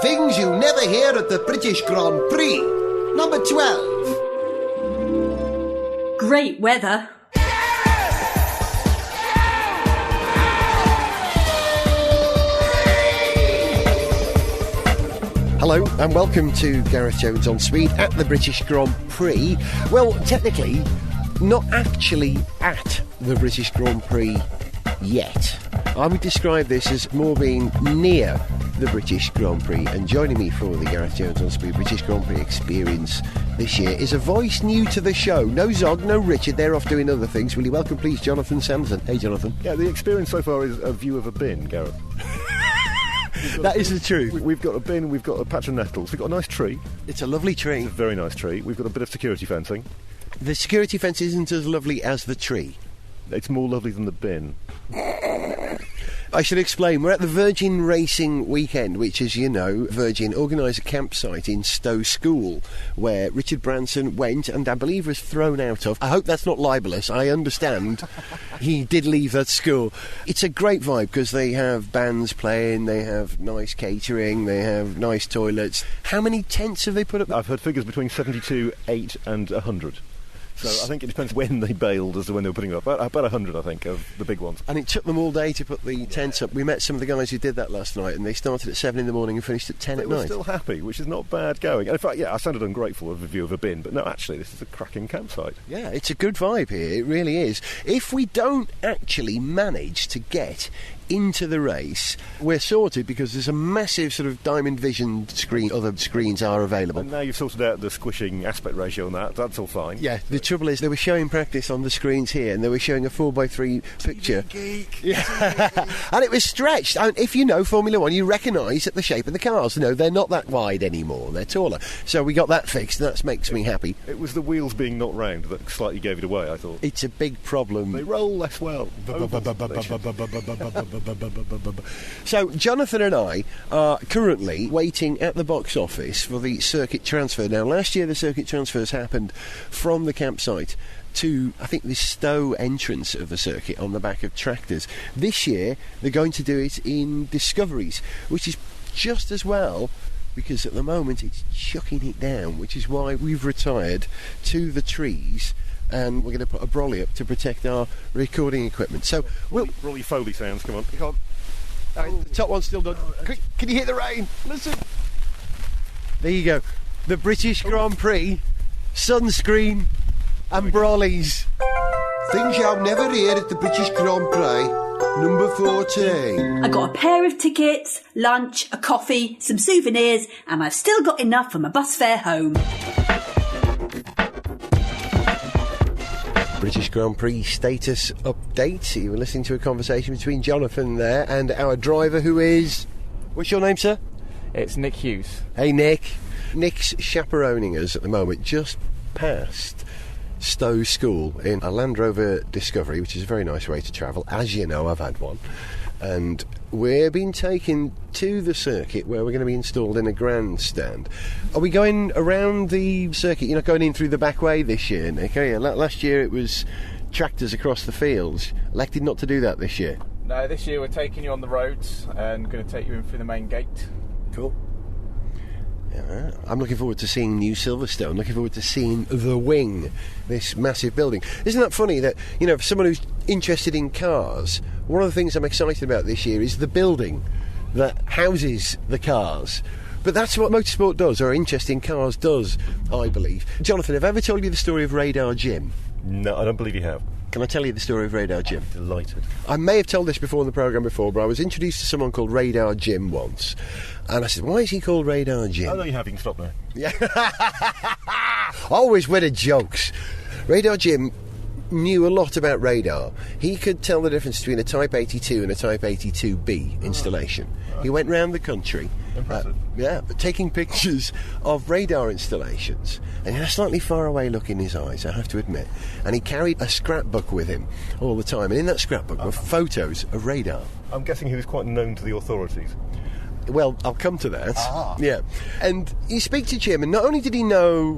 Things you never hear at the British Grand Prix. Number 12. Great weather. Hello and welcome to Gareth Jones on Speed at the British Grand Prix. Well, technically, not actually at the British Grand Prix yet. I would describe this as more being near the British Grand Prix, and joining me for the Gareth Jones on Speed British Grand Prix experience this year is a voice new to the show. No Zog, no Richard, they're off doing other things. Will you welcome please Jonathan Sanderson? Hey Jonathan. Yeah, the experience so far is a view of a bin, Gareth. That is the truth. We've got a bin, we've got a patch of nettles, we've got a nice tree. It's a lovely tree. It's a very nice tree. We've got a bit of security fencing. The security fence isn't as lovely as the tree. It's more lovely than the bin. I should explain, we're at the Virgin Racing Weekend, which, as you know, Virgin organised a campsite in Stowe School, where Richard Branson went and I believe was thrown out of. I hope that's not libellous, I understand he did leave that school. It's a great vibe because they have bands playing, they have nice catering, they have nice toilets. How many tents have they put up? I've heard figures between 72, 8 and 100. So I think it depends when they bailed as to when they were putting it up. About 100, I think, of the big ones. And it took them all day to put the tents up. We met some of the guys who did that last night, and they started at 7 in the morning and finished at 10 at night. They were still happy, which is not bad going. And in fact, yeah, I sounded ungrateful of a view of a bin, but no, actually, this is a cracking campsite. Yeah, it's a good vibe here, it really is. If we don't actually manage to get into the race, we're sorted because there's a massive sort of diamond vision screen. Other screens are available. And now you've sorted out the squishing aspect ratio on that's all fine. Yeah, the trouble is they were showing practice on the screens here and they were showing a 4x3 picture. Geek. Yeah. And it was stretched. And if you know Formula 1, you recognise the shape of the cars. No, they're not that wide anymore, they're taller. So we got that fixed and that makes me happy. It was the wheels being knocked round that slightly gave it away, I thought. It's a big problem. They roll less well. So Jonathan and I are currently waiting at the box office for the circuit transfer. Now last year the circuit transfers happened from the campsite to, I think, the Stowe entrance of the circuit on the back of tractors. This year they're going to do it in Discoveries, which is just as well, because at the moment it's chucking it down, which is why we've retired to the trees and we're going to put a brolly up to protect our recording equipment. So we'll... Roll your Foley sounds, come on. Come on. Right, the top one's still done. Quick, can you hear the rain? Listen. There you go. The British Grand Prix, sunscreen and brollies. Things you'll never hear at the British Grand Prix. Number 14. I got a pair of tickets, lunch, a coffee, some souvenirs, and I've still got enough for my bus fare home. British Grand Prix status update. You were listening to a conversation between Jonathan there and our driver, who is... What's your name, sir? It's Nick Hughes. Hey, Nick. Nick's chaperoning us at the moment, just past Stowe School in a Land Rover Discovery, which is a very nice way to travel. As you know, I've had one. And we're being taken to the circuit where we're going to be installed in a grandstand. Are we going around the circuit? You're not going in through the back way this year, Nick, are you? Last year it was tractors across the fields. Elected not to do that this year. No, this year we're taking you on the roads and going to take you in through the main gate. Cool. Yeah, I'm looking forward to seeing new Silverstone, looking forward to seeing the Wing, this massive building. Isn't that funny that, you know, for someone who's interested in cars, one of the things I'm excited about this year is the building that houses the cars. But that's what motorsport does, or interest in cars does, I believe. Jonathan, have I ever told you the story of Radar Jim? No, I don't believe you have. Can I tell you the story of Radar Jim? I'm delighted. I may have told this before in the programme before, but I was introduced to someone called Radar Jim once. And I said, why is he called Radar Jim? I know you have, you can stop now. Yeah. Always with the jokes. Radar Jim knew a lot about radar. He could tell the difference between a Type 82 and a Type 82B installation. He went round the country, taking pictures of radar installations. And he had a slightly far away look in his eyes, I have to admit. And he carried a scrapbook with him all the time. And in that scrapbook were photos of radar. I'm guessing he was quite known to the authorities. Well, I'll come to that. Yeah. And you speak to Jim, and not only did he know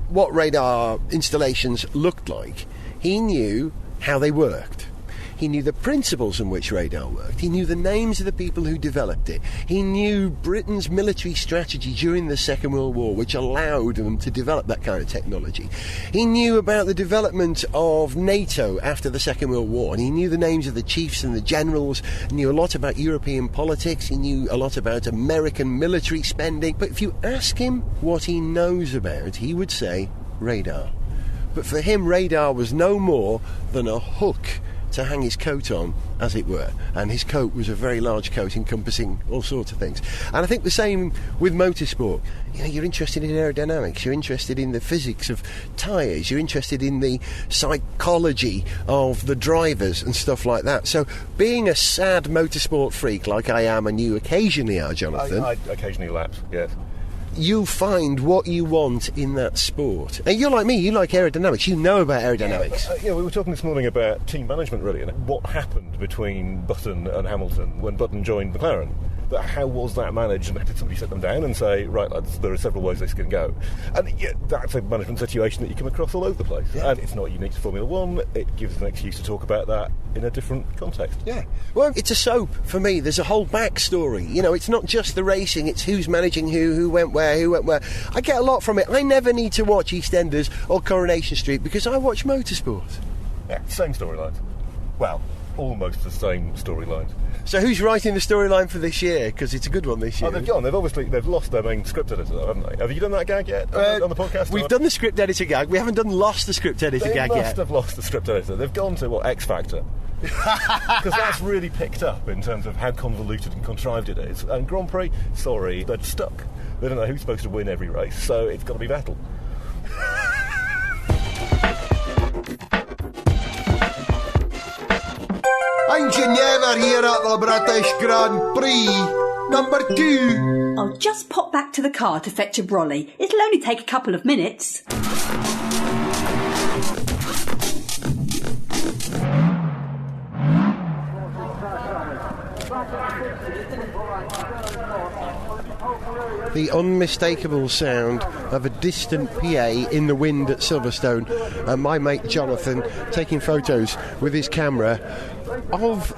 what radar installations looked like, he knew how they worked. He knew the principles in which radar worked. He knew the names of the people who developed it. He knew Britain's military strategy during the Second World War, which allowed them to develop that kind of technology. He knew about the development of NATO after the Second World War, and he knew the names of the chiefs and the generals, knew a lot about European politics, he knew a lot about American military spending. But if you ask him what he knows about, he would say radar. But for him, radar was no more than a hook to hang his coat on, as it were. And his coat was a very large coat encompassing all sorts of things. And I think the same with motorsport. You know, you're interested in aerodynamics, you're interested in the physics of tyres, you're interested in the psychology of the drivers and stuff like that. So being a sad motorsport freak like I am, and you occasionally are, Jonathan... I occasionally lapse, yes. You'll find what you want in that sport. And you're like me, you like aerodynamics, you know about aerodynamics. We were talking this morning about team management, really, and what happened between Button and Hamilton when Button joined McLaren. How was that managed, and did somebody sit them down and say, right lads, there are several ways this can go? And that's a management situation that you come across all over the place. Yeah. And it's not unique to Formula One, it gives us an excuse to talk about that in a different context. Yeah. Well, it's a soap for me. There's a whole backstory. You know, it's not just the racing, it's who's managing who went where. I get a lot from it. I never need to watch EastEnders or Coronation Street because I watch motorsport. Yeah, same storylines. Well, almost the same storylines. So who's writing the storyline for this year? Because it's a good one this year. Oh, they've gone. They've lost their main script editor, though, haven't they? Have you done that gag yet on the podcast? We've done the script editor gag. We haven't lost the script editor gag yet. They must have lost the script editor. They've gone to, X Factor. Because that's really picked up in terms of how convoluted and contrived it is. And Grand Prix, sorry, they're stuck. They don't know who's supposed to win every race, so it's got to be Vettel. Ain't you never here at the British Grand Prix? Number 2. I'll just pop back to the car to fetch a brolly. It'll only take a couple of minutes. The unmistakable sound of a distant PA in the wind at Silverstone, and my mate Jonathan taking photos with his camera of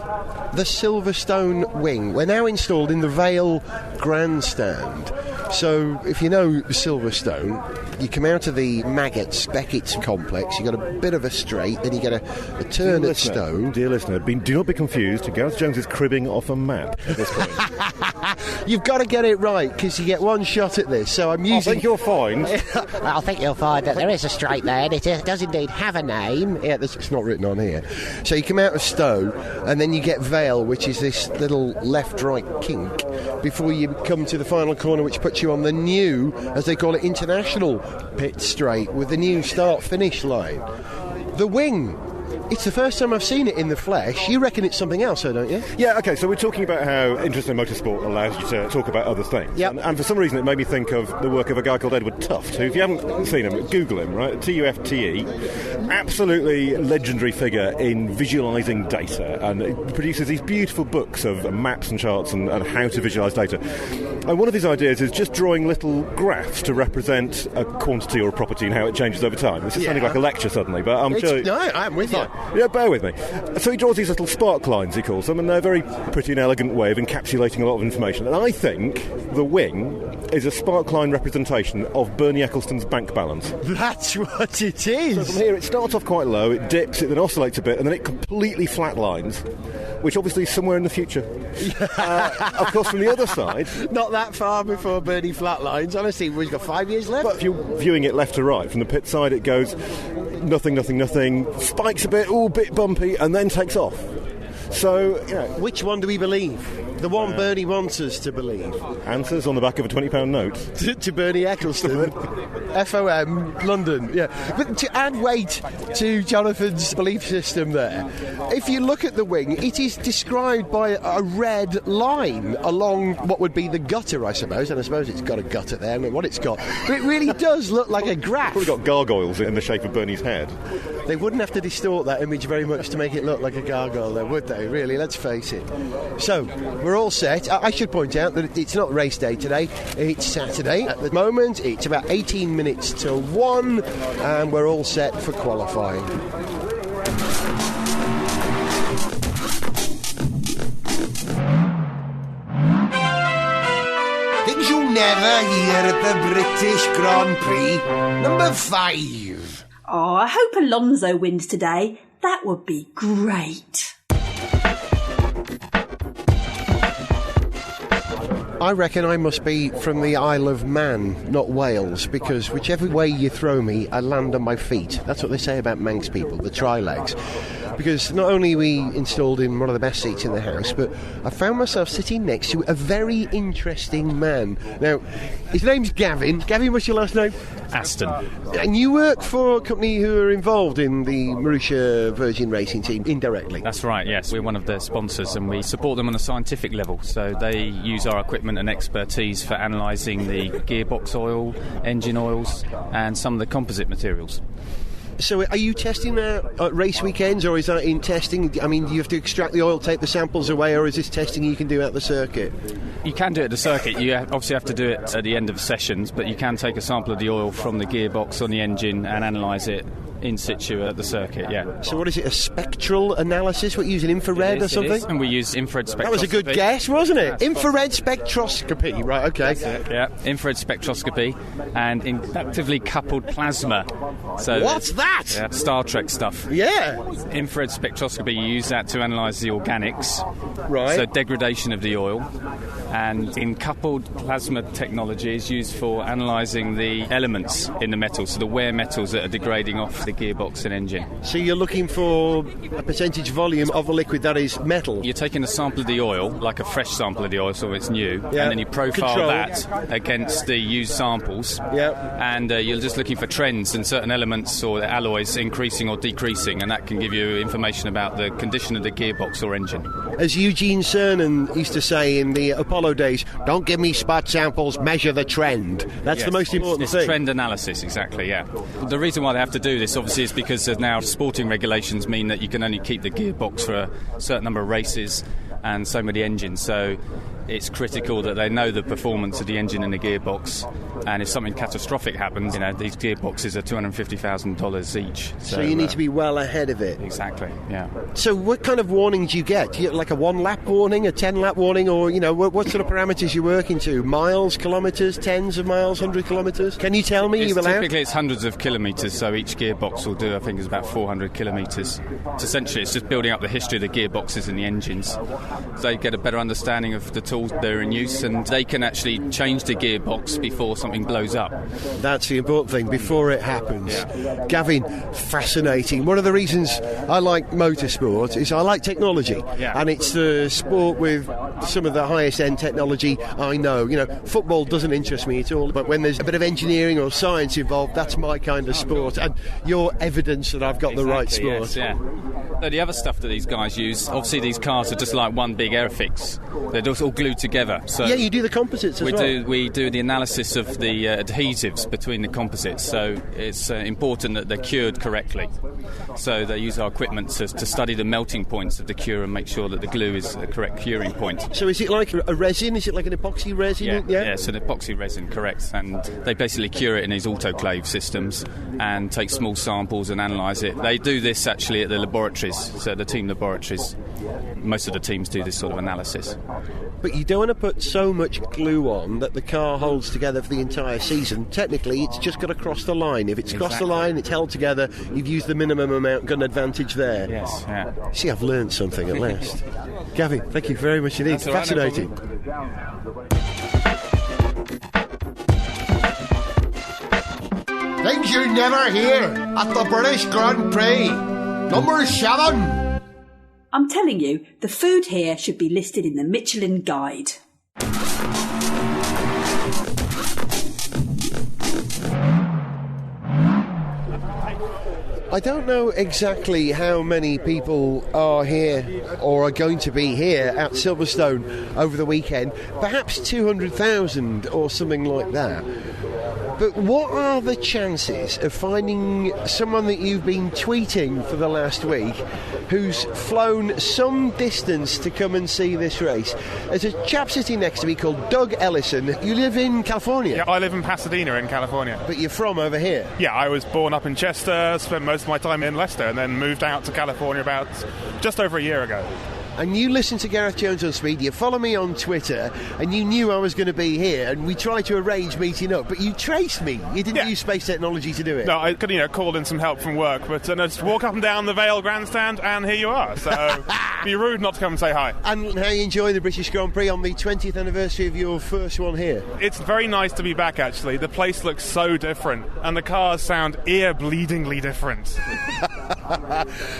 the Silverstone wing. We're now installed in the Vale Grandstand. So if you know Silverstone, you come out of the Beckett complex, you got a bit of a straight, then you get a turn at Stowe. Dear listener, do not be confused. Gareth Jones is cribbing off a map at this point. You've got to get it right, because you get one shot at this, so I'm using... I think you'll find... I think you'll find that there is a straight there, and it does indeed have a name. Yeah, it's not written on here. So you come out of Stowe, and then you get Vale, which is this little left-right kink, before you come to the final corner, which puts you on the new, as they call it, international pit straight with the new start-finish line. The wing. It's the first time I've seen it in the flesh. You reckon it's something else, though, don't you? Yeah, OK, so we're talking about how interest in motorsport allows you to talk about other things. Yep. And for some reason it made me think of the work of a guy called Edward Tufte, who, if you haven't seen him, Google him, right? Tufte. Absolutely legendary figure in visualising data, and he produces these beautiful books of maps and charts and how to visualise data. And one of his ideas is just drawing little graphs to represent a quantity or a property and how it changes over time. This is sounding like a lecture suddenly, but I'm sure... No, I'm with you. Yeah, bear with me. So he draws these little spark lines, he calls them, and they're a very pretty and elegant way of encapsulating a lot of information. And I think the wing is a spark line representation of Bernie Ecclestone's bank balance. That's what it is. So from here, it starts off quite low, it dips, it then oscillates a bit, and then it completely flatlines, which obviously is somewhere in the future. Of course, from the other side... Not that far before Bernie flatlines. Honestly, we've got 5 years left. But if you're viewing it left to right, from the pit side, it goes nothing, spikes a bit, bit bumpy, and then takes off. So, you know... Which one do we believe? The one Bernie wants us to believe. Answers on the back of a £20 note. to Bernie Ecclestone. FOM, London, yeah. But to add weight to Jonathan's belief system there, if you look at the wing, it is described by a red line along what would be the gutter, I suppose, and I suppose it's got a gutter there, I don't know what it's got. But it really does look like a graph. Probably got gargoyles in the shape of Bernie's head. They wouldn't have to distort that image very much to make it look like a gargoyle, though, would they? Really, let's face it. So, we're all set. I should point out that it's not race day today, it's Saturday. At the moment, it's about 18 minutes till 1, and we're all set for qualifying. Things you'll never hear at the British Grand Prix. Number 5. Oh, I hope Alonso wins today. That would be great. I reckon I must be from the Isle of Man, not Wales, because whichever way you throw me, I land on my feet. That's what they say about Manx people, the tri-legs. Because not only are we installed in one of the best seats in the house, but I found myself sitting next to a very interesting man. Now, his name's Gavin. Gavin, what's your last name? Aston. And you work for a company who are involved in the Marussia Virgin Racing team indirectly. That's right, yes. We're one of their sponsors and we support them on a scientific level. So they use our equipment and expertise for analysing the gearbox oil, engine oils and some of the composite materials. So are you testing that at race weekends, or is that in testing? I mean, do you have to extract the oil, take the samples away, or is this testing you can do at the circuit? You can do it at the circuit. You obviously have to do it at the end of sessions, but you can take a sample of the oil from the gearbox on the engine and analyse it in situ at the circuit, yeah. So what is it, a spectral analysis? What, using infrared or something? And we use infrared spectroscopy. That was a good guess, wasn't it? Infrared spectroscopy, right, okay. That's it, yeah. Infrared spectroscopy and inductively coupled plasma. So what's that? Yeah, Star Trek stuff. Yeah. Infrared spectroscopy, you use that to analyse the organics. Right. So degradation of the oil. And in coupled plasma technology is used for analysing the elements in the metal, so the wear metals that are degrading off the gearbox and engine. So you're looking for a percentage volume of the liquid that is metal? You're taking a sample of the oil, like a fresh sample of the oil, so it's new, yeah. and then you profile that against the used samples, yeah. And you're just looking for trends in certain elements or the alloys increasing or decreasing, and that can give you information about the condition of the gearbox or engine. As Eugene Cernan used to say in the Apollo days, don't give me spot samples, measure the trend. That's the most important thing. It's trend analysis, exactly, yeah. The reason why they have to do this, obviously, is because there's now sporting regulations mean that you can only keep the gearbox for a certain number of races and so many engines. So it's critical that they know the performance of the engine and the gearbox, and if something catastrophic happens, these gearboxes are $250,000 each. So you need to be well ahead of it. Exactly, yeah. So what kind of warnings do you get? Do you get like a 1-lap warning, a 10-lap warning, or, what sort of parameters you're working to? Miles, kilometres, tens of miles, 100 kilometres? Can you tell me? Typically it's hundreds of kilometres, so each gearbox will do, I think, is about 400 kilometres. Essentially, it's just building up the history of the gearboxes and the engines. So they get a better understanding of the tools that are in use, and they can actually change the gearbox before something blows up. That's the important thing, before it happens. Yeah. Gavin, fascinating. One of the reasons I like motorsport is I like technology, and it's the sport with some of the highest end technology I know. Football doesn't interest me at all, but when there's a bit of engineering or science involved, that's my kind of sport, and you're evidence that I've got the right sport. Yes, yeah. So the other stuff that these guys use, obviously these cars are just like one big Airfix. They're just all glued together. So yeah, you do the composites as well. We do the analysis of the adhesives between the composites, so it's important that they're cured correctly. So they use our equipment to study the melting points of the cure and make sure that the glue is the correct curing point. So is it like a resin? Is it like an epoxy resin? Yeah, it's an epoxy resin, correct. And they basically cure it in these autoclave systems and take small samples and analyse it. They do this actually at the laboratories, so the team laboratories. Most of the teams do this sort of analysis. But you don't want to put so much glue on that the car holds together for the entire season. Technically, it's just got to cross the line. If it's crossed the line, it's held together, you've used the minimum amount, got an advantage there. Yes, yeah. See, I've learned something at last. Gavin, thank you very much indeed. Fascinating. Things you never hear at the British Grand Prix. Number 7. I'm telling you, the food here should be listed in the Michelin Guide. I don't know exactly how many people are here or are going to be here at Silverstone over the weekend. Perhaps 200,000 or something like that. But what are the chances of finding someone that you've been tweeting for the last week who's flown some distance to come and see this race? There's a chap sitting next to me called Doug Ellison. You live in California? Yeah, I live in Pasadena in California. But you're from over here? Yeah, I was born up in Chester, spent most of my time in Leicester, and then moved out to California about just over a year ago. and you listen to Gareth Jones on Speed, you follow me on Twitter, and you knew I was going to be here, and we tried to arrange meeting up, but you traced me. You didn't use space technology to do it. No, I could, called in some help from work, but just walk up and down the Vale Grandstand, and here you are. So, be rude not to come and say hi. And how you enjoy the British Grand Prix on the 20th anniversary of your first one here? It's very nice to be back, actually. The place looks so different, and the cars sound ear-bleedingly different.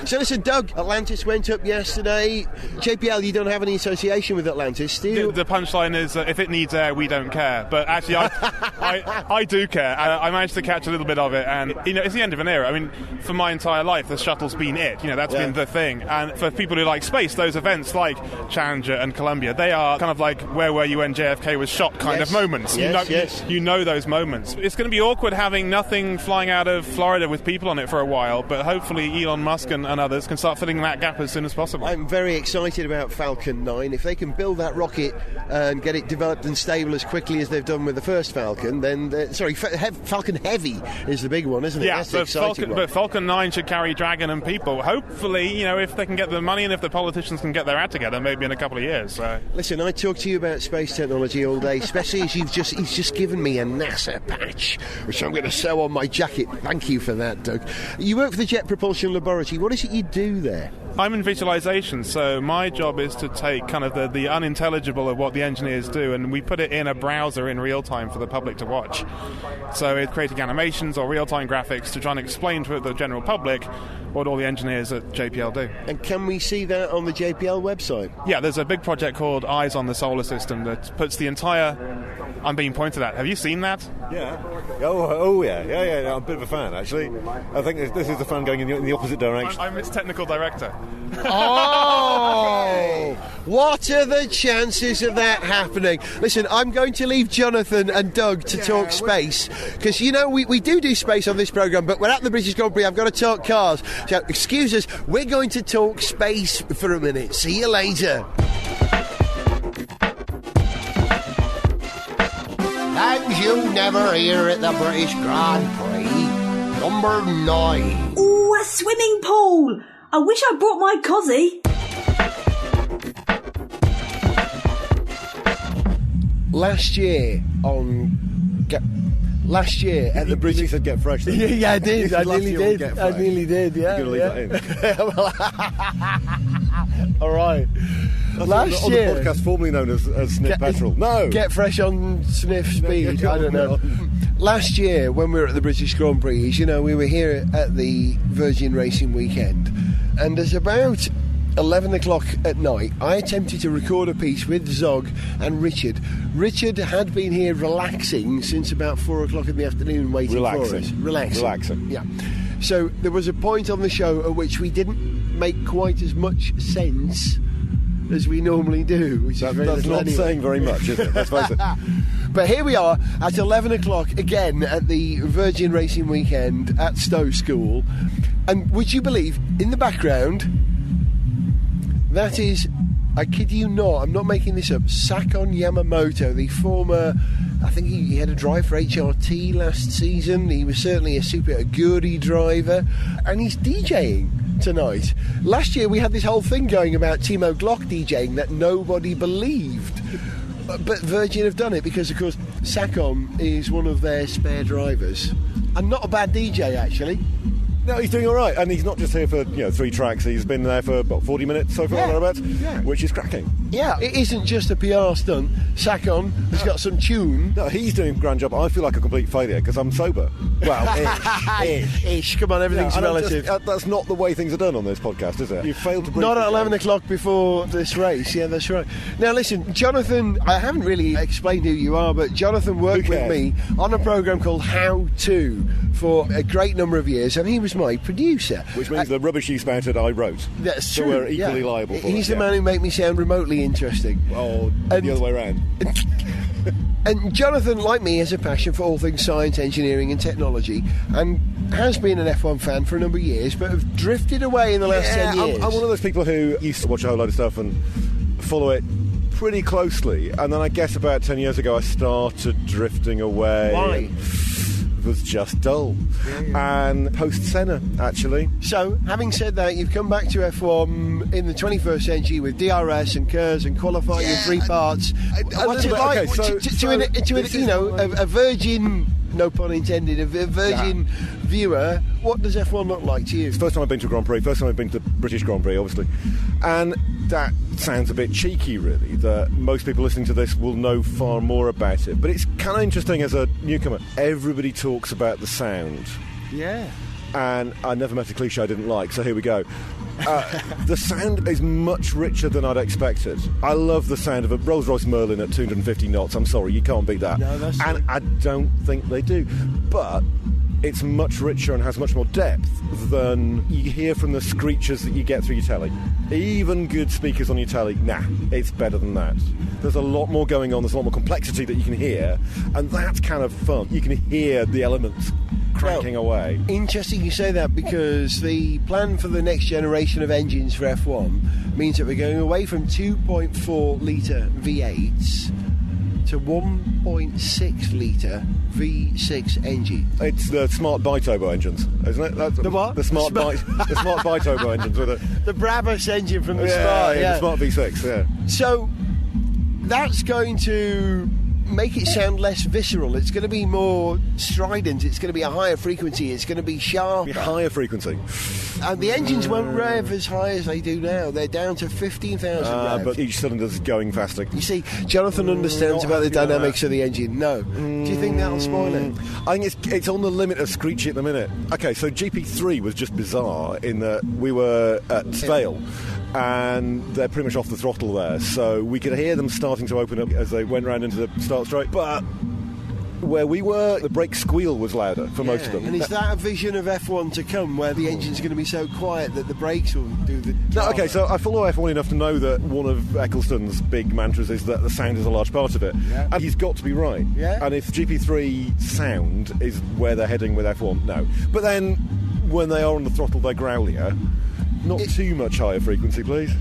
So listen, Doug, Atlantis went up yesterday. JPL, you don't have any association with Atlantis, do you? The punchline is, if it needs air, we don't care. But actually, I do care. I managed to catch a little bit of it, and it's the end of an era. I mean, for my entire life, the shuttle's been it. That's been the thing. And for people who like space, those events like Challenger and Columbia, they are kind of like where were you when JFK was shot kind of moments. You know those moments. It's going to be awkward having nothing flying out of Florida with people on it for a while, but hopefully Elon Musk and others can start filling that gap as soon as possible. I'm very excited about Falcon 9. If they can build that rocket and get it developed and stable as quickly as they've done with the first Falcon, then Falcon Heavy is the big one, isn't it? Yeah, that's the exciting one. But Falcon 9 should carry Dragon and people. Hopefully, if they can get the money and if the politicians can get their act together, maybe in a couple of years. So. Listen, I talk to you about space technology all day, especially as he's just given me a NASA patch, which I'm going to sew on my jacket. Thank you for that, Doug. You work for the Jet Propulsion Laboratory. What is it you do there? I'm in visualization, so my job is to take kind of the unintelligible of what the engineers do, and we put it in a browser in real time for the public to watch. So it's creating animations or real-time graphics to try and explain to the general public what all the engineers at JPL do. And can we see that on the JPL website? Yeah, there's a big project called Eyes on the Solar System that puts the entire... I'm being pointed at. Have you seen that? Yeah. Oh yeah. I'm a bit of a fan, actually. I think this is the fan going in the opposite direction. I'm its technical director. Oh! What are the chances of that happening? Listen, I'm going to leave Jonathan and Doug to talk space, because, we do space on this programme, but we're at the British Grand Prix. I've got to talk cars. So, excuse us, we're going to talk space for a minute. See you later. Things you never hear at the British Grand Prix. Number 9. Ooh, a swimming pool! I wish I brought my cozzy. Last year at the British... You said get fresh. Yeah, I did. I nearly did. Yeah. You're going to leave that in. All right. Last year, on the podcast formerly known as Sniff Petrol. No. Get fresh on Sniff Speed. I don't know. Last year, when we were at the British Grand Prix, we were here at the Virgin Racing weekend, and there's about 11 o'clock at night, I attempted to record a piece with Zog and Richard. Richard had been here relaxing since about 4 o'clock in the afternoon, waiting for us. Relaxing. Yeah. So there was a point on the show at which we didn't make quite as much sense as we normally do, which is very that's not anyway. Saying very much, is it? Let's face it. But here we are at 11 o'clock again at the Virgin Racing weekend at Stowe School, and would you believe, in the background, that is, I kid you not, I'm not making this up, Sakon Yamamoto, the former, I think he had a drive for HRT last season. He was certainly a Super Aguri driver, and he's DJing tonight. Last year we had this whole thing going about Timo Glock DJing that nobody believed, but Virgin have done it because, of course, Sakon is one of their spare drivers, and not a bad DJ actually. No, he's doing all right, and he's not just here for 3 tracks. He's been there for about 40 minutes so far, which is cracking. Yeah, it isn't just a PR stunt. Sakon has got some tune. No, he's doing a grand job. I feel like a complete failure because I'm sober. Well, ish. Come on, everything's relative. That's not the way things are done on this podcast, is it? You failed to bring not at 11 o'clock before this race. Yeah, that's right. Now, listen, Jonathan, I haven't really explained who you are, but Jonathan worked with me on a programme called How To for a great number of years, and he was my producer. Which means the rubbish you spouted I wrote. That's so true. we're equally liable for it. He's the man who made me sound remotely interesting. Oh, the other way around. And Jonathan, like me, has a passion for all things science, engineering and technology, and has been an F1 fan for a number of years, but have drifted away in the last 10 years. I'm one of those people who used to watch a whole load of stuff and follow it pretty closely, and then I guess about 10 years ago I started drifting away. Why? was just dull. And post-Senna, actually. So, having said that, you've come back to F1 in the 21st century with DRS and KERS and qualifying in 3 parts. What's it like a virgin, no pun intended, a virgin viewer? What does F1 look like to you? It's the first time I've been to a Grand Prix, first time I've been to the British Grand Prix, obviously. And that sounds a bit cheeky, really, that most people listening to this will know far more about it. But it's kind of interesting as a newcomer. Everybody talks about the sound. Yeah. And I never met a cliche I didn't like, so here we go. The sound is much richer than I'd expected. I love the sound of a Rolls-Royce Merlin at 250 knots. I'm sorry, you can't beat that. No, that's and I don't think they do. But it's much richer and has much more depth than you hear from the screeches that you get through your telly. Even good speakers on your telly, nah, it's better than that. There's a lot more going on, there's a lot more complexity that you can hear, and that's kind of fun. You can hear the elements cranking away. Interesting you say that, because the plan for the next generation of engines for F1 means that we're going away from 2.4 litre V8s to 1.6 litre V6 engine. It's the smart bi-turbo engines, isn't it? That's the what? The smart bi-turbo engines with it. The Brabus engine from the Smart, the Smart V6, yeah. So that's going to make it sound less visceral. It's going to be more strident. It's going to be a higher frequency. It's going to be sharper. Higher frequency. And the engines won't rev as high as they do now. They're down to 15,000 rev. But each cylinder's going faster. You see, Jonathan understands about the dynamics of the engine. No. Do you think that'll spoil it? I think it's on the limit of screechy at the minute. Okay, so GP3 was just bizarre in that we were at Vale, and they're pretty much off the throttle there, so we could hear them starting to open up as they went round into the start straight, but where we were, the brake squeal was louder for most of them. And is that a vision of F1 to come, where the engine's going to be so quiet that the brakes will do the drama? No, okay, so I follow F1 enough to know that one of Ecclestone's big mantras is that the sound is a large part of it. Yeah. And he's got to be right. Yeah. And if GP3 sound is where they're heading with F1, no. But then, when they are on the throttle, they're growlier. Not too much higher frequency, please.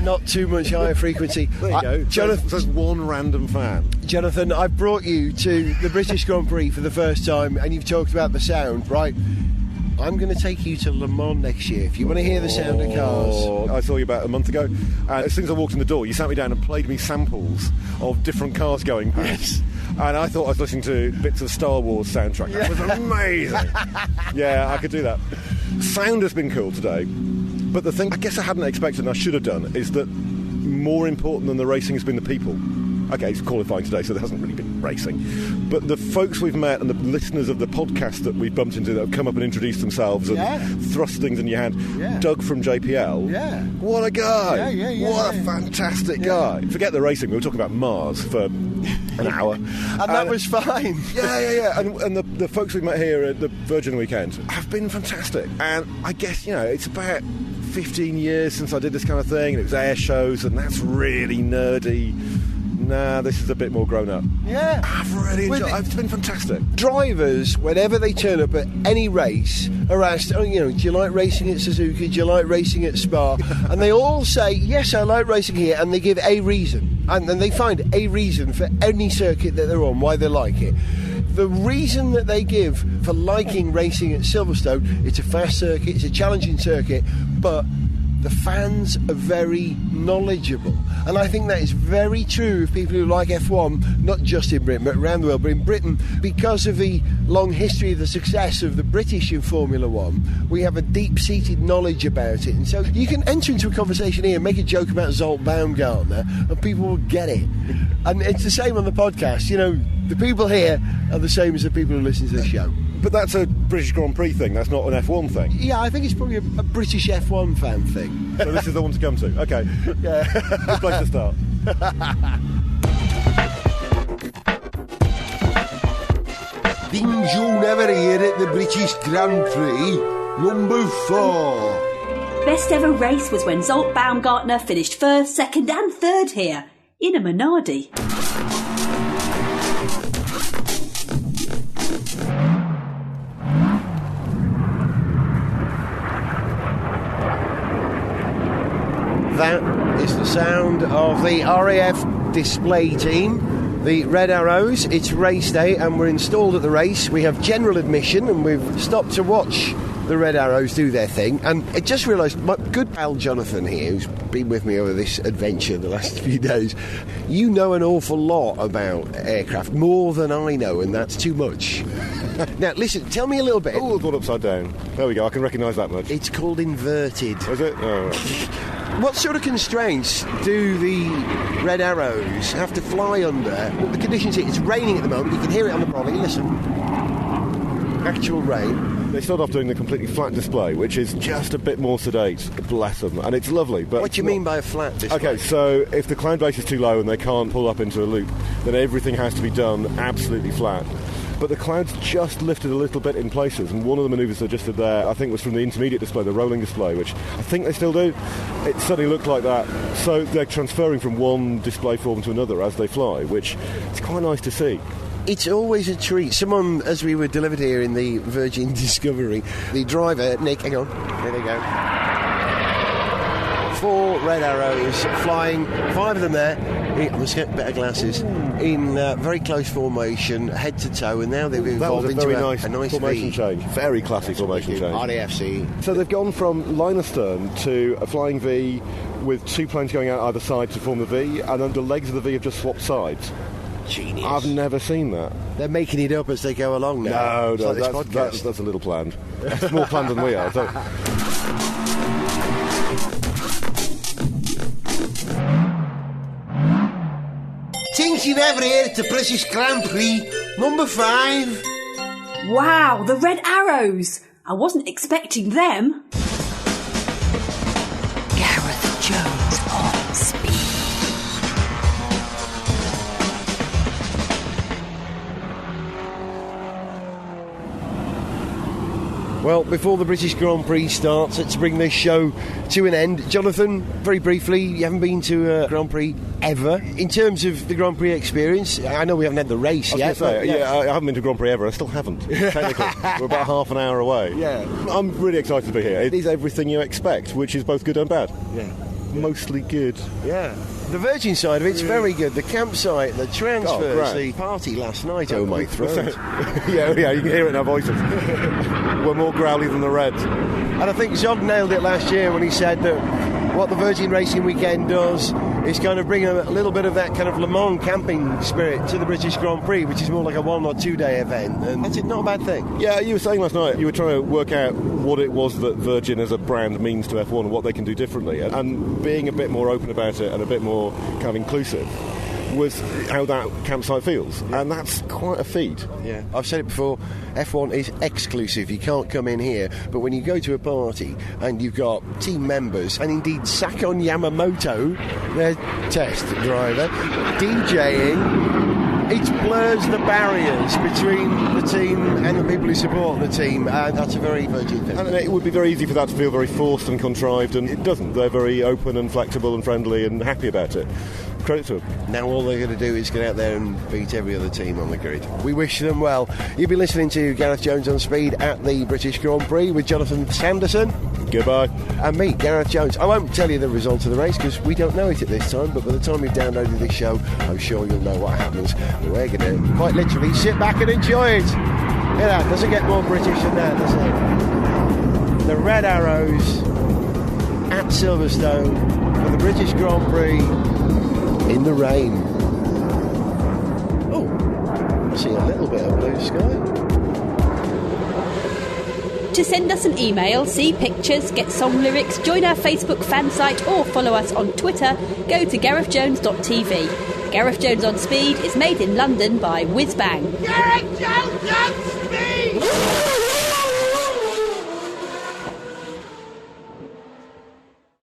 Not too much higher frequency. There you go. Jonathan, says one random fan. Jonathan, I brought you to the British Grand Prix for the first time, and you've talked about the sound, right? I'm going to take you to Le Mans next year if you want to hear the sound of cars. I saw you about a month ago, and as soon as I walked in the door, you sat me down and played me samples of different cars going past. Yes. And I thought I was listening to bits of Star Wars soundtrack. That was amazing. Yeah, I could do that. Sound has been cool today. But the thing I guess I hadn't expected and I should have done is that more important than the racing has been the people. Okay, it's qualifying today, so there hasn't really been racing. But the folks we've met and the listeners of the podcast that we've bumped into that have come up and introduced themselves and thrust things in your hand. Yeah. Doug from JPL. Yeah. What a guy. Yeah, what a fantastic guy. Forget the racing, we were talking about Mars for an hour. And that was fine. Yeah. And the folks we've met here at the Virgin weekend have been fantastic. And I guess, it's about 15 years since I did this kind of thing, and it was air shows, and that's really nerdy. Nah, this is a bit more grown up. Yeah. I've really enjoyed it. It's been fantastic. Drivers, whenever they turn up at any race, are asked, do you like racing at Suzuka? Do you like racing at Spa? And they all say, yes, I like racing here, and they give a reason. And then they find a reason for any circuit that they're on, why they like it. The reason that they give for liking racing at Silverstone, it's a fast circuit, it's a challenging circuit, but the fans are very knowledgeable. And I think that is very true of people who like F1, not just in Britain, but around the world. But in Britain, because of the long history of the success of the British in Formula One, we have a deep-seated knowledge about it. And so you can enter into a conversation here and make a joke about Zolt Baumgartner, and people will get it. And it's the same on the podcast. The people here are the same as the people who listen to the show. But that's a British Grand Prix thing, that's not an F1 thing. Yeah, I think it's probably a British F1 fan thing. So this is the one to come to. Okay. Yeah. Good place to start. Things you'll never hear at the British Grand Prix, number 4. Best ever race was when Zolt Baumgartner finished first, second and third here, in a Minardi. That is the sound of the RAF display team. the Red Arrows. It's race day and we're installed at the race. We have general admission and we've stopped to watch the Red Arrows do their thing. And I just realised, my good pal Jonathan here, who's been with me over this adventure the last few days, you know an awful lot about aircraft, more than I know, and that's too much. Now, listen, tell me a little bit. Oh, it's all upside down. There we go, I can recognise that much. It's called inverted. Is it? Oh, right. What sort of constraints do the Red Arrows have to fly under? Well, the conditions here, it's raining at the moment, you can hear it on the brolly, listen. Actual rain. They start off doing the completely flat display, which is just a bit more sedate, bless them, and it's lovely. But what do you mean by a flat display? Okay, so if the cloud base is too low and they can't pull up into a loop, then everything has to be done absolutely flat. But the clouds just lifted a little bit in places, and one of the manoeuvres they just did there, I think, was from the intermediate display, the rolling display, which I think they still do. It certainly looked like that. So they're transferring from one display form to another as they fly, which is quite nice to see. It's always a treat. Someone, as we were delivered here in the Virgin Discovery, the driver, Nick, hang on, there they go. 4 Red Arrows flying, 5 of them there. I must get better glasses. In very close formation, head to toe, and now they've evolved into a nice formation change. Very classy formation change. RAFC. So they've gone from line astern to a flying V with 2 planes going out either side to form the V, and then the legs of the V have just swapped sides. Genius. I've never seen that. They're making it up as they go along now. No, like that's a little planned. That's more planned than we are. So. Things you never heard at the British Grand Prix, number 5. Wow, the Red Arrows! I wasn't expecting them. Gareth Jones on speed. Well, before the British Grand Prix starts, let's bring this show to an end. Jonathan, very briefly, you haven't been to a Grand Prix ever. In terms of the Grand Prix experience, I know we haven't had the race yet. I haven't been to a Grand Prix ever. I still haven't, technically. We're about half an hour away. Yeah. I'm really excited to be here. It is everything you expect, which is both good and bad. Yeah. Mostly good. Yeah. The Virgin side of it's very good. The campsite, the transfers, the party last night. Oh, my throat. yeah, you can hear it in our voices. We're more growly than the Reds. And I think Zod nailed it last year when he said that what the Virgin Racing Weekend does is kind of bring a little bit of that kind of Le Mans camping spirit to the British Grand Prix, which is more like a 1 or 2 day event, and that's not a bad thing. Yeah, you were saying last night, you were trying to work out what it was that Virgin as a brand means to F1 and what they can do differently, and being a bit more open about it and a bit more kind of inclusive was how that campsite feels, and that's quite a feat. Yeah, I've said it before, F1 is exclusive, you can't come in here, but when you go to a party and you've got team members, and indeed Sakon Yamamoto, their test driver, DJing, it blurs the barriers between the team and the people who support the team, and that's a very Virgin thing. And it would be very easy for that to feel very forced and contrived, and it doesn't. They're very open and flexible and friendly and happy about it. Credit to them. Now all they're going to do is get out there and beat every other team on the grid. We wish them well. You'll be listening to Gareth Jones on Speed at the British Grand Prix with Jonathan Sanderson. Goodbye. And me, Gareth Jones. I won't tell you the result of the race because we don't know it at this time, but by the time you've downloaded this show, I'm sure you'll know what happens. But we're going to quite literally sit back and enjoy it. Yeah, it doesn't get more British than that, does it? The Red Arrows at Silverstone for the British Grand Prix in the rain. Oh, I see a little bit of blue sky. To send us an email, see pictures, get song lyrics, join our Facebook fan site or follow us on Twitter, go to garethjones.tv. Gareth Jones on Speed is made in London by Whiz Bang. Gareth